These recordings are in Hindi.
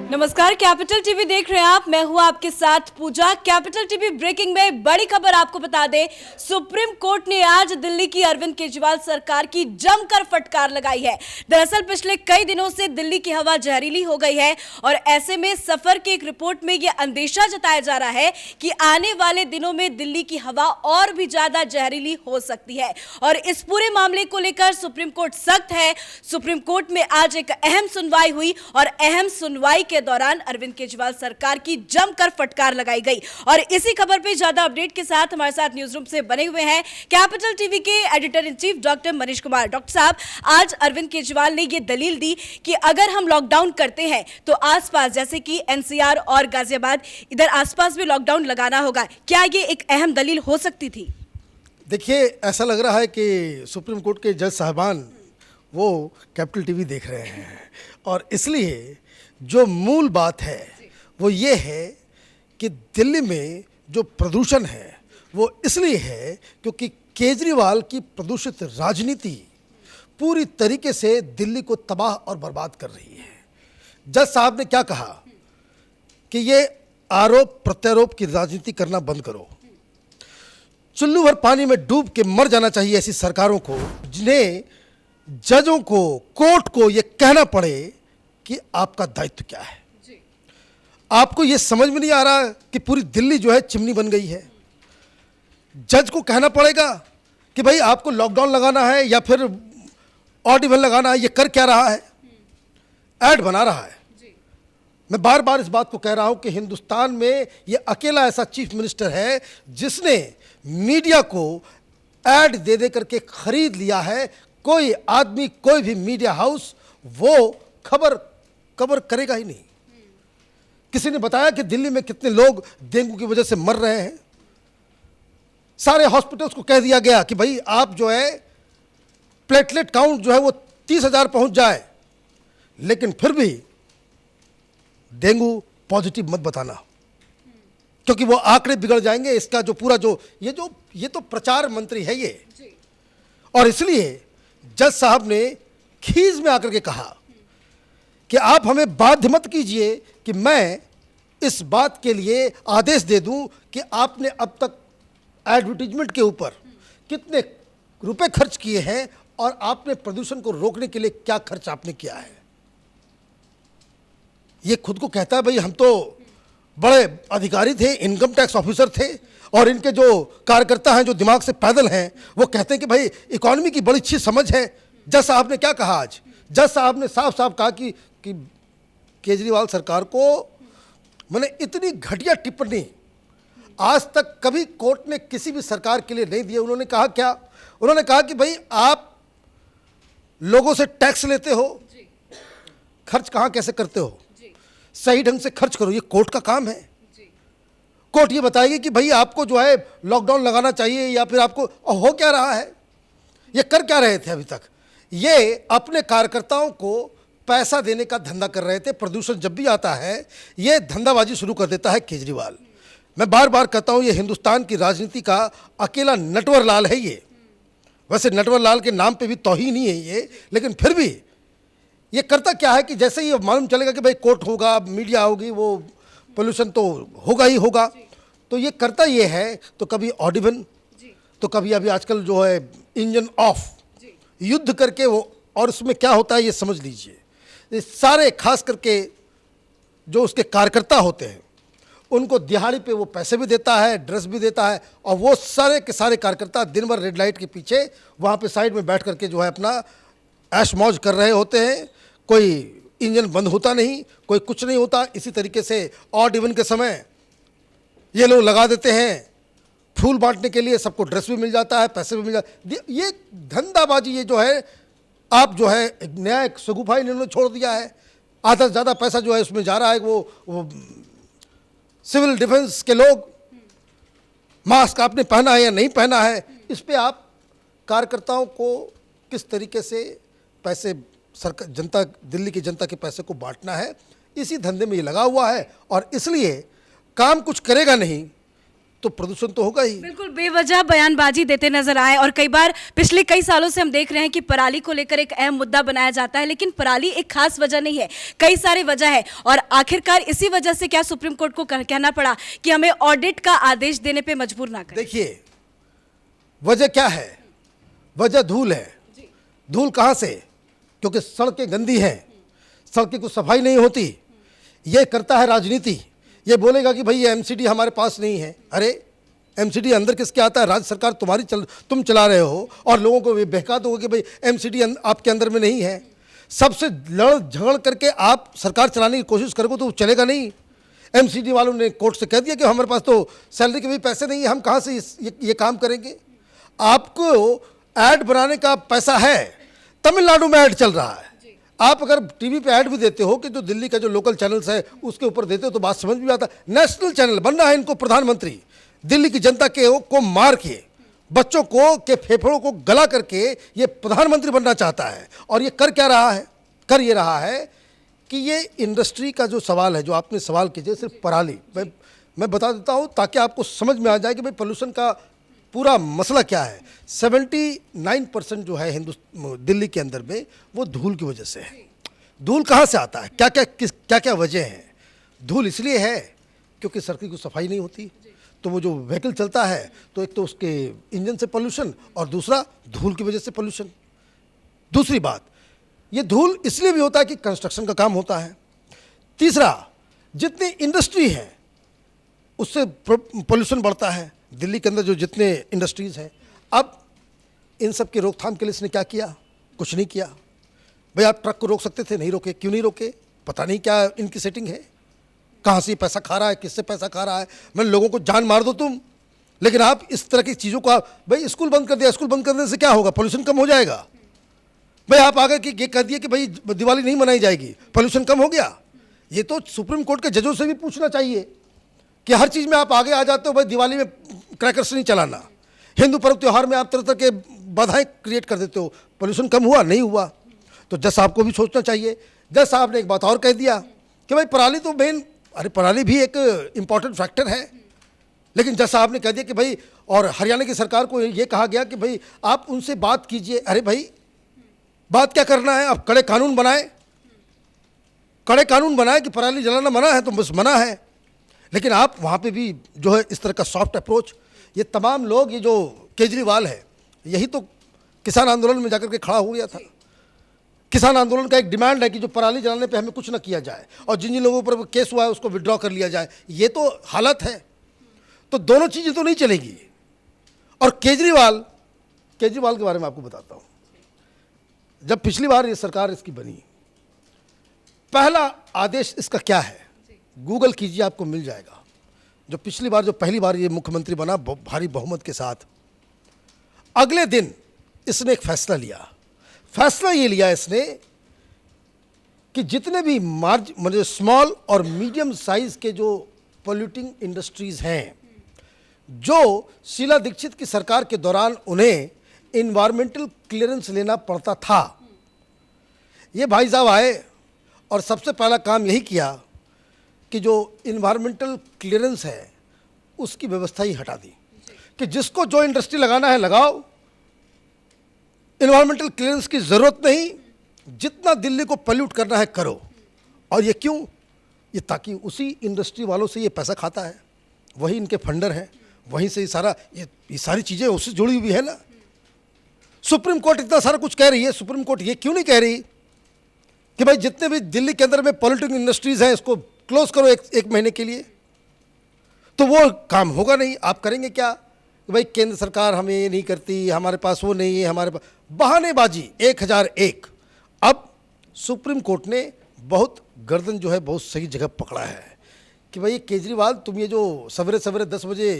नमस्कार, कैपिटल टीवी देख रहे हैं आप। मैं हूं आपके साथ पूजा। कैपिटल टीवी ब्रेकिंग में बड़ी खबर आपको बता दें, सुप्रीम कोर्ट ने आज दिल्ली की अरविंद केजरीवाल सरकार की जमकर फटकार लगाई है। दरअसल पिछले कई दिनों से दिल्ली की हवा जहरीली हो गई है और ऐसे में सफर की एक रिपोर्ट में यह अंदेशा जताया जा रहा है कि आने वाले दिनों में दिल्ली की हवा और भी ज्यादा जहरीली हो सकती है और इस पूरे मामले को लेकर सुप्रीम कोर्ट सख्त है। सुप्रीम कोर्ट में आज एक अहम सुनवाई हुई और अहम सुनवाई के दौरान अरविंद केजरीवाल सरकार की जमकर फटकार लगाई गई। और इसी खबर पे ज्यादा अपडेट के साथ हमारे साथ न्यूज रूम से बने हुए हैं कैपिटल टीवी के editor in chief doctor Manish Kumar. Doctor साहब, आज अरविंद केजरीवाल ने यह दलील दी कि अगर हम लॉकडाउन करते हैं तो आसपास जैसे कि एनसीआर और गाजियाबाद, इधर आसपास भी लॉकडाउन लगाना होगा। क्या ये एक अहम दलील हो सकती थी? देखिए, ऐसा लग रहा है कि सुप्रीम कोर्ट के जज साहबान वो कैपिटल टीवी देख रहे हैं और इसलिए जो मूल बात है वो ये है कि दिल्ली में जो प्रदूषण है वो इसलिए है क्योंकि केजरीवाल की प्रदूषित राजनीति पूरी तरीके से दिल्ली को तबाह और बर्बाद कर रही है। जज साहब ने क्या कहा कि ये आरोप प्रत्यारोप की राजनीति करना बंद करो। चुल्लू भर पानी में डूब के मर जाना चाहिए ऐसी सरकारों को, जिन्हें जजों को, कोर्ट को ये कहना पड़े कि आपका दायित्व क्या है। आपको ये समझ में नहीं आ रहा कि पूरी दिल्ली जो है चिमनी बन गई है। जज को कहना पड़ेगा कि भाई आपको लॉकडाउन लगाना है या फिर ऑड इवन लगाना है। ये कर क्या रहा है? ऐड बना रहा है। मैं बार बार इस बात को कह रहा हूं कि हिंदुस्तान में ये अकेला ऐसा चीफ मिनिस्टर है जिसने मीडिया को ऐड दे दे करके खरीद लिया है। कोई आदमी, कोई भी मीडिया हाउस वो खबर कवर करेगा ही नहीं। किसी ने बताया कि दिल्ली में कितने लोग डेंगू की वजह से मर रहे हैं। सारे हॉस्पिटल्स को कह दिया गया कि भाई आप जो है प्लेटलेट काउंट जो है वो 30,000 पहुंच जाए, लेकिन फिर भी डेंगू पॉजिटिव मत बताना क्योंकि वो आंकड़े बिगड़ जाएंगे। इसका जो पूरा ये तो प्रचार मंत्री है ये। और इसलिए जज साहब ने खीज में आकर के कहा कि आप हमें बाध्य मत कीजिए कि मैं इस बात के लिए आदेश दे दूं कि आपने अब तक एडवर्टीजमेंट के ऊपर कितने रुपए खर्च किए हैं और आपने प्रदूषण को रोकने के लिए क्या खर्च आपने किया है। ये खुद को कहता है भाई हम तो बड़े अधिकारी थे, इनकम टैक्स ऑफिसर थे, और इनके जो कार्यकर्ता हैं जो दिमाग से पैदल हैं वो कहते हैं कि भाई इकोनॉमी की बड़ी अच्छी समझ है। जज साहब ने क्या कहा आज? जज साहब ने साफ साफ कहा कि केजरीवाल सरकार को मैंने इतनी घटिया टिप्पणी आज तक कभी कोर्ट ने किसी भी सरकार के लिए नहीं दी। उन्होंने कहा क्या? उन्होंने कहा कि भाई आप लोगों से टैक्स लेते हो, खर्च कहाँ कैसे करते हो, सही ढंग से खर्च करो। ये कोर्ट का काम है। कोर्ट ये बताएगी कि भाई आपको जो है लॉकडाउन लगाना चाहिए या फिर आपको, हो क्या रहा है, ये कर क्या रहे थे अभी तक? ये अपने कार्यकर्ताओं को पैसा देने का धंधा कर रहे थे। प्रदूषण जब भी आता है ये धंधाबाजी शुरू कर देता है केजरीवाल। मैं बार बार कहता हूँ ये हिंदुस्तान की राजनीति का अकेला नटवर लाल है ये। वैसे नटवर लाल के नाम पे भी तौहीन ही है ये, लेकिन फिर भी ये करता क्या है कि जैसे ही मालूम चलेगा कि भाई कोर्ट होगा, मीडिया होगी, वो पोल्यूशन तो होगा ही होगा, तो ये करता ये है। तो कभी ऑड इवन, तो कभी अभी आजकल जो है इंजन ऑफ, युद्ध करके वो। और उसमें क्या होता है ये समझ लीजिए, ये सारे खास करके जो उसके कार्यकर्ता होते हैं उनको दिहाड़ी पे वो पैसे भी देता है, ड्रेस भी देता है, और वो सारे के सारे कार्यकर्ता दिन भर रेड लाइट के पीछे वहाँ पे साइड में बैठ करके जो है अपना ऐश मौज कर रहे होते हैं। कोई इंजन बंद होता नहीं, कोई कुछ नहीं होता। इसी तरीके से ऑड इवन के समय ये लोग लगा देते हैं फूल बांटने के लिए, सबको ड्रेस भी मिल जाता है, पैसे भी मिल जाते। ये धंधाबाजी, ये जो है आप जो है एक नया एक सगुफा इन्होंने छोड़ दिया है। आधा से ज़्यादा पैसा जो है उसमें जा रहा है। वो सिविल डिफेंस के लोग, मास्क आपने पहना है या नहीं पहना है, इस पे आप कार्यकर्ताओं को किस तरीके से पैसे, सरकार, जनता, दिल्ली की जनता के पैसे को बांटना है, इसी धंधे में ये लगा हुआ है। और इसलिए काम कुछ करेगा नहीं, तो प्रदूषण तो होगा ही। बिल्कुल बेवजह बयानबाजी देते नजर आए और कई बार पिछले कई सालों से हम देख रहे हैं कि पराली को लेकर एक अहम मुद्दा बनाया जाता है, लेकिन पराली एक खास वजह नहीं है, कई सारे वजह है और आखिरकार इसी वजह से क्या सुप्रीम कोर्ट को कहना पड़ा कि हमें ऑडिट का आदेश देने पे मजबूर ना करें। देखिए वजह क्या है, वजह धूल है। धूल कहाँ से? क्योंकि सड़कें गंदी हैं, सड़कें को सफाई नहीं होती। ये करता है राजनीति, ये बोलेगा कि भाई ये एमसीडी हमारे पास नहीं है। अरे एमसीडी अंदर किसके आता है? राज्य सरकार तुम्हारी तुम चला रहे हो और लोगों को बहका दो कि भाई एमसीडी आपके अंदर में नहीं है। सबसे लड़ झगड़ करके आप सरकार चलाने की कोशिश करोगे तो चलेगा नहीं। एमसीडी वालों ने कोर्ट से कह दिया कि हमारे पास तो सैलरी के भी पैसे नहीं है, हम कहाँ से ये काम करेंगे। आपको ऐड बनाने का पैसा है, तमिलनाडु में ऐड चल रहा है। आप अगर टीवी पे ऐड भी देते हो कि जो दिल्ली का जो लोकल चैनल्स है उसके ऊपर देते हो तो बात समझ भी आता है। नेशनल चैनल बनना है इनको, प्रधानमंत्री दिल्ली की जनता को मार के बच्चों को के फेफड़ों को गला करके ये प्रधानमंत्री बनना चाहता है। और ये कर क्या रहा है? कर ये रहा है कि ये इंडस्ट्री का जो सवाल है, जो आपने सवाल कीजिए, सिर्फ पराली मैं बता देता हूँ ताकि आपको समझ में आ जाए कि भाई पोल्यूशन का पूरा मसला क्या है। 79% जो है दिल्ली के अंदर में वो धूल की वजह से है। धूल कहाँ से आता है? क्या क्या वजह है? धूल इसलिए है क्योंकि सड़कों की सफाई नहीं होती, तो वो जो व्हीकल चलता है तो एक तो उसके इंजन से पोल्यूशन और दूसरा धूल की वजह से पोल्यूशन। दूसरी बात, ये धूल इसलिए भी होता है कि कंस्ट्रक्शन का काम होता है। तीसरा, जितनी इंडस्ट्री है उससे पोल्यूशन बढ़ता है। दिल्ली के अंदर जो जितने इंडस्ट्रीज़ हैं, अब इन सब की रोकथाम के लिए इसने क्या किया? कुछ नहीं किया। भाई आप ट्रक को रोक सकते थे, नहीं रोके। क्यों नहीं रोके? पता नहीं क्या इनकी सेटिंग है, कहाँ से पैसा खा रहा है, किससे पैसा खा रहा है। मैं लोगों को जान मार दो तुम, लेकिन आप इस तरह की चीज़ों को भाई स्कूल बंद कर दिया, स्कूल बंद करने से क्या होगा? पोल्यूशन कम हो जाएगा। भाई आप आगे कि ये कह दिए कि भाई दिवाली नहीं मनाई जाएगी, पोल्यूशन कम हो गया। ये तो सुप्रीम कोर्ट के जजों से भी पूछना चाहिए कि हर चीज़ में आप आगे आ जाते हो। भाई दिवाली में क्रैकर्स नहीं चलाना, हिंदू पर्व त्यौहार में आप तरह तरह के बाधाएं क्रिएट कर देते हो, पोल्यूशन कम हुआ? नहीं हुआ। तो जज साहब को भी सोचना चाहिए। जज साहब ने एक बात और कह दिया कि भाई पराली तो मेन, अरे पराली भी एक इम्पॉर्टेंट फैक्टर है, लेकिन जज साहब ने कह दिया कि भाई, और हरियाणा की सरकार को ये कहा गया कि भाई आप उनसे बात कीजिए। अरे भाई बात क्या करना है? आप कड़े कानून बनाए, कड़े कानून बनाए कि पराली जलाना मना है तो बस मना है। लेकिन आप वहाँ पे भी जो है इस तरह का सॉफ्ट अप्रोच, ये तमाम लोग, ये जो केजरीवाल है, यही तो किसान आंदोलन में जाकर के खड़ा हो गया था। किसान आंदोलन का एक डिमांड है कि जो पराली जलाने पे हमें कुछ ना किया जाए और जिन जिन लोगों पर केस हुआ है उसको विड्रॉ कर लिया जाए। ये तो हालत है। तो दोनों चीज़ें तो नहीं चलेगी। और केजरीवाल के बारे में आपको बताता हूँ। जब पिछली बार ये सरकार इसकी बनी, पहला आदेश इसका क्या है? गूगल कीजिए, आपको मिल जाएगा। जो पिछली बार, जो पहली बार ये मुख्यमंत्री बना भारी बहुमत के साथ, अगले दिन इसने एक फैसला लिया। फैसला ये लिया इसने कि जितने भी मतलब स्मॉल और मीडियम साइज के जो पोल्यूटिंग इंडस्ट्रीज हैं, जो शीला दीक्षित की सरकार के दौरान उन्हें इन्वायरमेंटल क्लियरेंस लेना पड़ता था, ये भाई साहब आए और सबसे पहला काम यही किया कि जो इन्वायरमेंटल क्लियरेंस है उसकी व्यवस्था ही हटा दी कि जिसको जो इंडस्ट्री लगाना है लगाओ, इन्वायरमेंटल क्लियरेंस की ज़रूरत नहीं, जितना दिल्ली को पोल्यूट करना है करो। और ये क्यों? ये ताकि उसी इंडस्ट्री वालों से ये पैसा खाता है, वही इनके फंडर हैं, वहीं से ये सारी चीज़ें उससे जुड़ी हुई है ना। सुप्रीम कोर्ट इतना सारा कुछ कह रही है, सुप्रीम कोर्ट ये क्यों नहीं कह रही कि भाई जितने भी दिल्ली के अंदर में पोल्यूटिंग इंडस्ट्रीज हैं इसको क्लोज करो एक महीने के लिए? तो वो काम होगा नहीं। आप करेंगे क्या कि भाई केंद्र सरकार हमें ये नहीं करती, हमारे पास वो नहीं है, हमारे पास बहानेबाजी 1001। अब सुप्रीम कोर्ट ने बहुत गर्दन जो है बहुत सही जगह पकड़ा है कि भाई केजरीवाल, तुम ये जो सवेरे सवेरे 10 बजे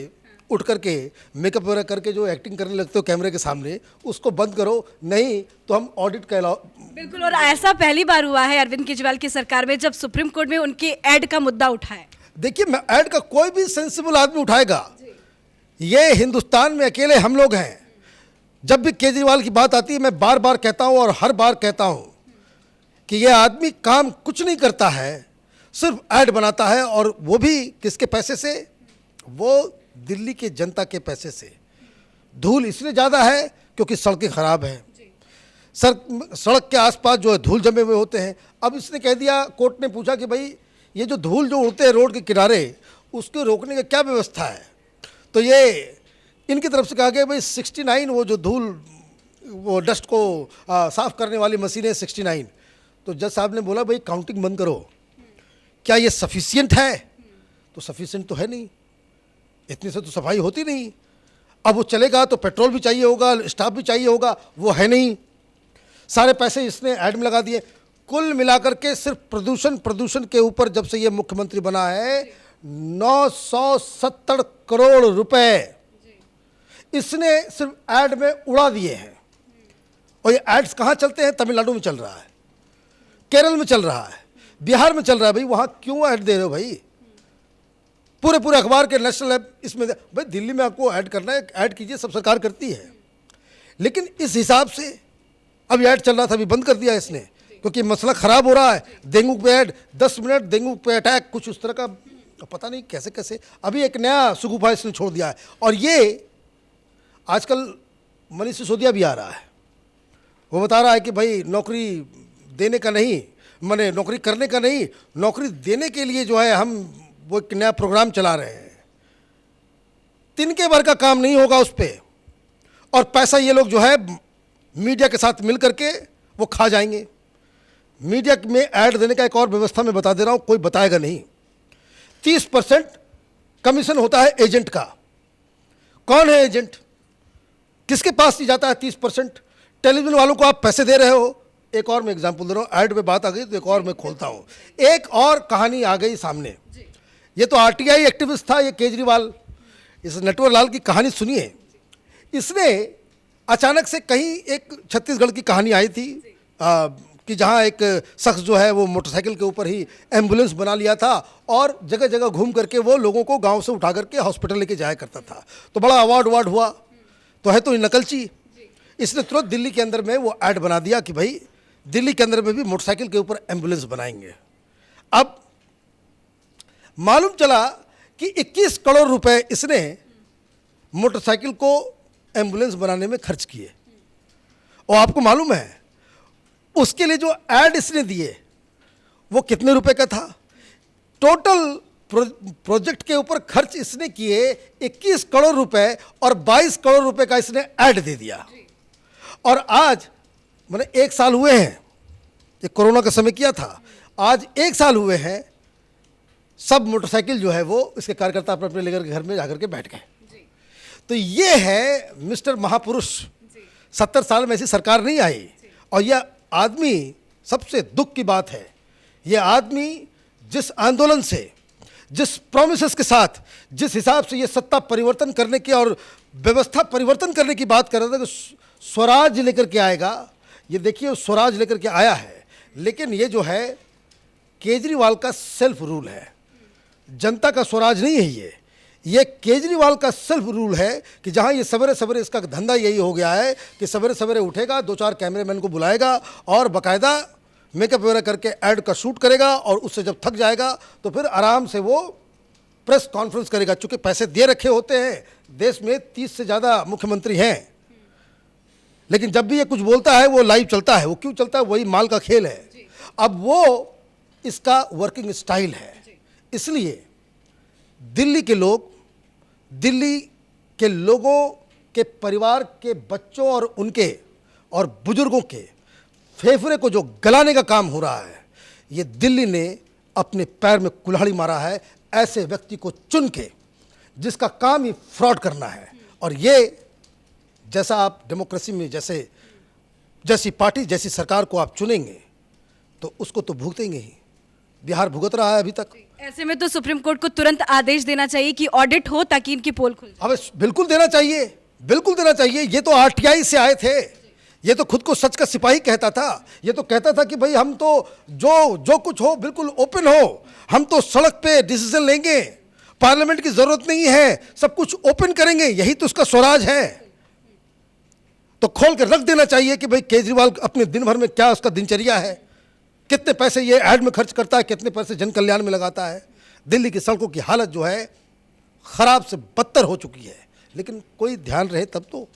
उठ करके मेकअप वगैरह करके जो एक्टिंग करने लगते हो कैमरे के सामने, उसको बंद करो, नहीं तो हम ऑडिट कहलाओ। बिल्कुल, और ऐसा पहली बार हुआ है अरविंद केजरीवाल की सरकार में जब सुप्रीम कोर्ट में उनके ऐड का मुद्दा उठा है। देखिए, मैं ऐड का कोई भी सेंसिबल आदमी उठाएगा, ये हिंदुस्तान में अकेले हम लोग हैं। जब भी केजरीवाल की बात आती है मैं बार बार कहता हूं और हर बार कहता हूं कि ये आदमी काम कुछ नहीं करता है, सिर्फ ऐड बनाता है, और वो भी किसके पैसे से? वो दिल्ली के जनता के पैसे से। धूल इसलिए ज़्यादा है क्योंकि सड़कें खराब हैं, सड़क के आसपास जो है धूल जमे हुए होते हैं। अब इसने कह दिया, कोर्ट ने पूछा कि भाई ये जो धूल जो उड़ते हैं रोड के किनारे, उसको रोकने का क्या व्यवस्था है? तो ये इनकी तरफ से कहा गया भाई 69 वो जो धूल वो डस्ट को साफ करने वाली मशीनें 69। तो जज साहब ने बोला भाई काउंटिंग बंद करो, क्या ये सफिशिएंट है? तो सफिशिएंट तो है नहीं, इतनी से तो सफाई होती नहीं। अब वो चलेगा तो पेट्रोल भी चाहिए होगा, स्टाफ भी चाहिए होगा, वो है नहीं। सारे पैसे इसने ऐड में लगा दिए। कुल मिलाकर के सिर्फ प्रदूषण के ऊपर जब से ये मुख्यमंत्री बना है 970 करोड़ रुपए इसने सिर्फ ऐड में उड़ा दिए हैं। और ये एड्स कहाँ चलते हैं? तमिलनाडु में चल रहा है, केरल में चल रहा है, बिहार में चल रहा है। भाई वहाँ क्यों ऐड दे रहे हो भाई? पूरे अखबार के नेशनल ऐप इसमें भाई दिल्ली में आपको ऐड करना है, ऐड कीजिए, सब सरकार करती है। लेकिन इस हिसाब से अब ऐड चल रहा था, अभी बंद कर दिया इसने क्योंकि मसला खराब हो रहा है। डेंगू पे ऐड, 10 मिनट डेंगू पे अटैक, कुछ उस तरह का पता नहीं कैसे कैसे। अभी एक नया सुगुफा इसने छोड़ दिया है। और ये आजकल मनीष सिसोदिया भी आ रहा है, वो बता रहा है कि भाई नौकरी देने का नहीं, माने नौकरी करने का नहीं, नौकरी देने के लिए जो है हम वो एक नया प्रोग्राम चला रहे हैं। तिनके भर का काम नहीं होगा उस पर, और पैसा ये लोग जो है मीडिया के साथ मिल करके वो खा जाएंगे। मीडिया में ऐड देने का एक और व्यवस्था मैं बता दे रहा हूँ, कोई बताएगा नहीं। 30% कमीशन होता है एजेंट का। कौन है एजेंट? किसके पास नहीं जाता है 30%? टेलीविजन वालों को आप पैसे दे रहे हो। एक और मैं एग्जांपल दे रहा हूँ, ऐड में बात आ गई तो एक और मैं खोलता हूँ। एक और कहानी आ गई सामने। ये तो आरटीआई एक्टिविस्ट था ये केजरीवाल, इस नटवर लाल की कहानी सुनिए। इसने अचानक से कहीं एक छत्तीसगढ़ की कहानी आई थी कि जहाँ एक शख्स जो है वो मोटरसाइकिल के ऊपर ही एम्बुलेंस बना लिया था और जगह जगह घूम करके वो लोगों को गांव से उठा करके हॉस्पिटल लेके जाया करता था। तो बड़ा अवार्ड हुआ, तो है तो ये नकलची। इसने तुरंत दिल्ली के अंदर में वो ऐड बना दिया कि भाई दिल्ली के अंदर में भी मोटरसाइकिल के ऊपर एम्बुलेंस बनाएंगे। अब मालूम चला कि 21 करोड़ रुपए इसने मोटरसाइकिल को एम्बुलेंस बनाने में खर्च किए। और आपको मालूम है उसके लिए जो ऐड इसने दिए वो कितने रुपए का था? टोटल प्रोजेक्ट के ऊपर खर्च इसने किए 21 करोड़ रुपए और 22 करोड़ रुपए का इसने ऐड दे दिया। और आज मैंने 1 साल हुए हैं, ये कोरोना का समय किया था, आज 1 साल हुए हैं, सब मोटरसाइकिल जो है वो इसके कार्यकर्ता अपने अपने लेकर के घर में जाकर के बैठ गए। तो ये है मिस्टर महापुरुष। 70 साल में ऐसी सरकार नहीं आई। और यह आदमी, सबसे दुख की बात है, यह आदमी जिस आंदोलन से, जिस प्रोमिसेस के साथ, जिस हिसाब से ये सत्ता परिवर्तन करने की और व्यवस्था परिवर्तन करने की बात कर रहा था कि स्वराज लेकर के आएगा, ये देखिए स्वराज लेकर के आया है। लेकिन ये जो है केजरीवाल का सेल्फ रूल है, जनता का स्वराज नहीं है। ये केजरीवाल का सेल्फ रूल है कि जहाँ ये सवेरे सवेरे इसका धंधा यही हो गया है कि सवेरे सवेरे उठेगा, 2-4 कैमरामैन को बुलाएगा और बाकायदा मेकअप वगैरह करके ऐड का शूट करेगा, और उससे जब थक जाएगा तो फिर आराम से वो प्रेस कॉन्फ्रेंस करेगा। चूँकि पैसे दे रखे होते हैं, देश में 30 से ज़्यादा मुख्यमंत्री हैं, लेकिन जब भी ये कुछ बोलता है वो लाइव चलता है। वो क्यों चलता है? वही माल का खेल है। अब वो इसका वर्किंग स्टाइल है। इसलिए दिल्ली के लोग, दिल्ली के लोगों के परिवार के बच्चों और उनके और बुजुर्गों के फेफड़े को जो गलाने का काम हो रहा है, ये दिल्ली ने अपने पैर में कुल्हाड़ी मारा है ऐसे व्यक्ति को चुन के जिसका काम ही फ्रॉड करना है। और ये जैसा आप डेमोक्रेसी में जैसी पार्टी, जैसी सरकार को आप चुनेंगे तो उसको तो भुगतेंगे ही। बिहार भुगत रहा है अभी तक। ऐसे में तो सुप्रीम कोर्ट को तुरंत आदेश देना चाहिए कि ऑडिट हो ताकि इनकी पोल खुल जाए। अब बिल्कुल देना चाहिए, बिल्कुल देना चाहिए। ये तो आरटीआई से आए थे, ये तो खुद को सच का सिपाही कहता था। ये तो कहता था कि भाई हम तो जो कुछ हो बिल्कुल ओपन हो, हम तो सड़क पे डिसीजन लेंगे, पार्लियामेंट की जरूरत नहीं है, सब कुछ ओपन करेंगे, यही तो उसका स्वराज है। तो खोल कर रख देना चाहिए कि भाई केजरीवाल अपने दिन भर में क्या उसका दिनचर्या है, कितने पैसे ये ऐड में खर्च करता है, कितने पैसे जन कल्याण में लगाता है। दिल्ली की सड़कों की हालत जो है खराब से बदतर हो चुकी है। लेकिन कोई ध्यान रहे तब तो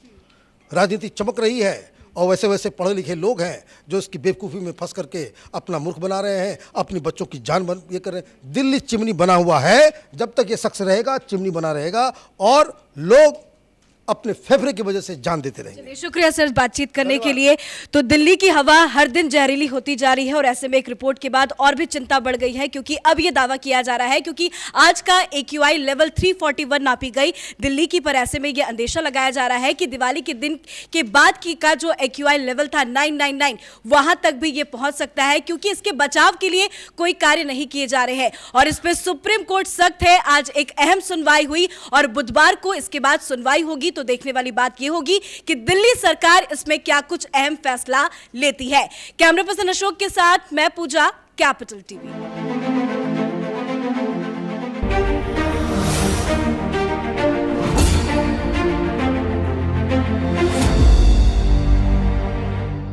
राजनीति चमक रही है, और वैसे वैसे पढ़े लिखे लोग हैं जो इसकी बेवकूफ़ी में फंस करके अपना मूर्ख बना रहे हैं, अपनी बच्चों की जान ये कर रहे हैं। दिल्ली चिमनी बना हुआ है, जब तक ये शख्स रहेगा चिमनी बना रहेगा, और लोग अपने फेफड़े की वजह से जान देते रहेंगे। चलिए, शुक्रिया सर बातचीत करने के लिए। तो दिल्ली की हवा हर दिन जहरीली होती जा रही है, और ऐसे में एक रिपोर्ट के बाद और भी चिंता बढ़ गई है, क्योंकि अब ये दावा किया जा रहा है, क्योंकि आज का AQI लेवल 341 नापी गई दिल्ली की, पर ऐसे में ये अंदेशा लगाया जा रहा है कि दिवाली के दिन के बाद की का जो AQI लेवल था 999, वहां तक भी ये पहुंच सकता है, क्योंकि इसके बचाव के लिए कोई कार्य नहीं किए जा रहे हैं। और इस पे सुप्रीम कोर्ट सख्त है। आज एक अहम सुनवाई हुई और बुधवार को इसके बाद सुनवाई होगी, तो देखने वाली बात यह होगी कि दिल्ली सरकार इसमें क्या कुछ अहम फैसला लेती है। कैमरा पर्सन अशोक के साथ मैं पूजा, कैपिटल टीवी।